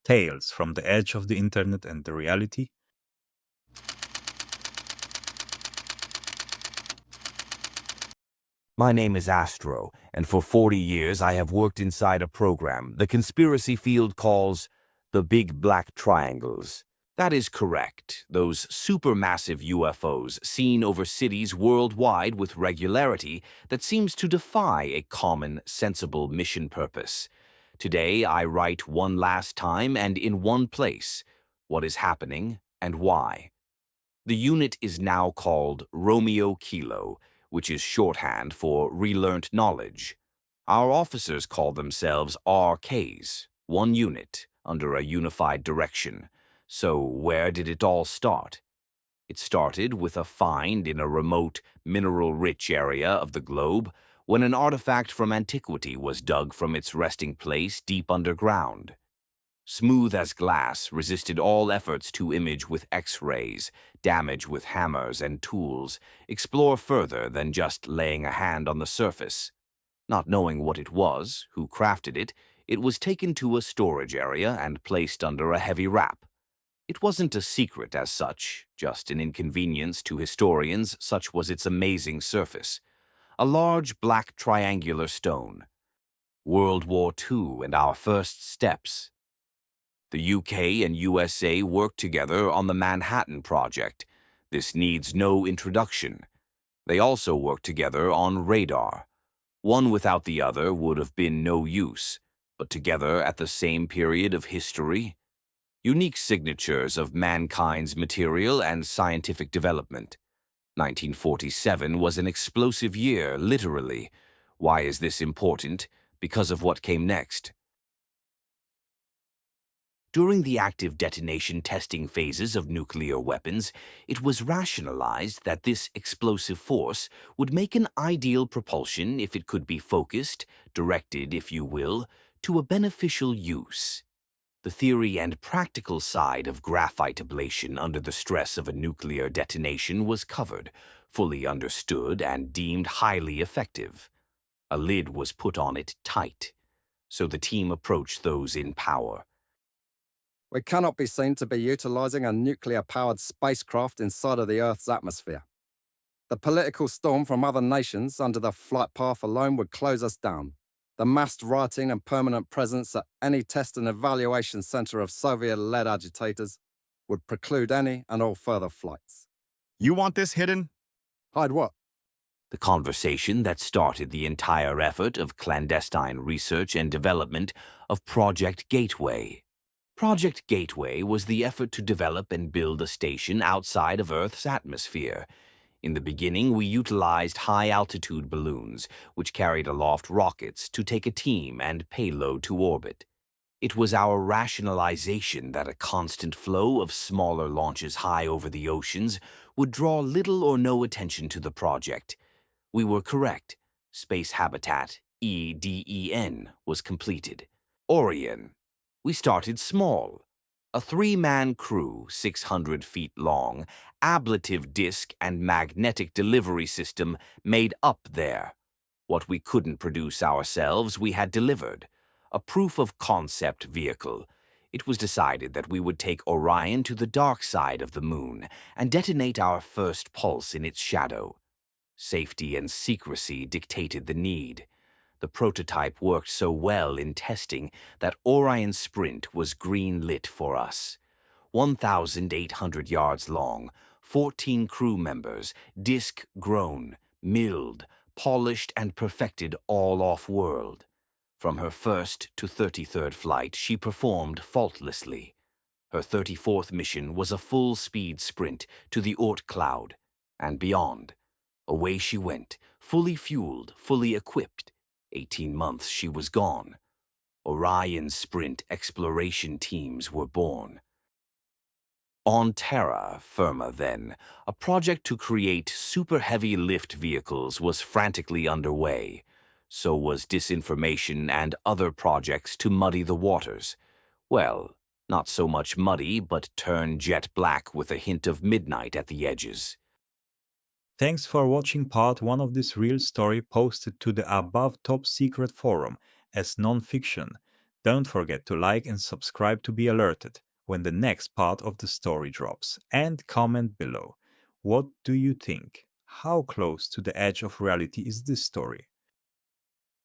Tales from the edge of the internet and the reality. My name is Astro, and for 40 years I have worked inside a program the conspiracy field calls the Big Black Triangles. That is correct. Those supermassive UFOs seen over cities worldwide with regularity that seems to defy a common, sensible mission purpose. Today I write one last time and in one place what is happening and why. The unit is now called Romeo Kilo, which is shorthand for relearnt knowledge. Our officers call themselves RKs, one unit, under a unified direction. So where did it all start? It started with a find in a remote, mineral-rich area of the globe when an artifact from antiquity was dug from its resting place deep underground. Smooth as glass, resisted all efforts to image with X-rays, damage with hammers and tools, explore further than just laying a hand on the surface. Not knowing what it was, who crafted it, it was taken to a storage area and placed under a heavy wrap. It wasn't a secret as such, just an inconvenience to historians, such was its amazing surface. A large black triangular stone. World War II and our first steps. The UK and USA worked together on the Manhattan Project. This needs no introduction. They also worked together on radar. One without the other would have been no use, but together at the same period of history. Unique signatures of mankind's material and scientific development. 1947 was an explosive year, literally. Why is this important? Because of what came next. During the active detonation testing phases of nuclear weapons, it was rationalized that this explosive force would make an ideal propulsion if it could be focused, directed, if you will, to a beneficial use. The theory and practical side of graphite ablation under the stress of a nuclear detonation was covered, fully understood, and deemed highly effective. A lid was put on it tight, so the team approached those in power. We cannot be seen to be utilizing a nuclear-powered spacecraft inside of the Earth's atmosphere. The political storm from other nations under the flight path alone would close us down. The massed rioting and permanent presence at any test and evaluation center of Soviet-led agitators would preclude any and all further flights. You want this hidden? Hide what? The conversation that started the entire effort of clandestine research and development of Project Gateway. Project Gateway was the effort to develop and build a station outside of Earth's atmosphere. In the beginning, we utilized high-altitude balloons, which carried aloft rockets to take a team and payload to orbit. It was our rationalization that a constant flow of smaller launches high over the oceans would draw little or no attention to the project. We were correct. Space Habitat, EDEN, was completed. Orion. We started small. A 3-man crew, 600 feet long, ablative disk and magnetic delivery system made up there. What we couldn't produce ourselves, we had delivered. A proof-of-concept vehicle. It was decided that we would take Orion to the dark side of the moon and detonate our first pulse in its shadow. Safety and secrecy dictated the need. The prototype worked so well in testing that Orion Sprint was green-lit for us. 1,800 yards long, 14 crew members, disc grown, milled, polished and perfected all off-world. From her first to 33rd flight, she performed faultlessly. Her 34th mission was a full-speed sprint to the Oort cloud and beyond. Away she went, fully fueled, fully equipped. 18 months she was gone. Orion Sprint exploration teams were born. On terra firma then, a project to create super-heavy lift vehicles was frantically underway. So was disinformation and other projects to muddy the waters. Well, not so much muddy, but turn jet black with a hint of midnight at the edges. Thanks for watching part 1 of this real story posted to the above top secret forum as non-fiction. Don't forget to like and subscribe to be alerted when the next part of the story drops, and comment below. What do you think? How close to the edge of reality is this story?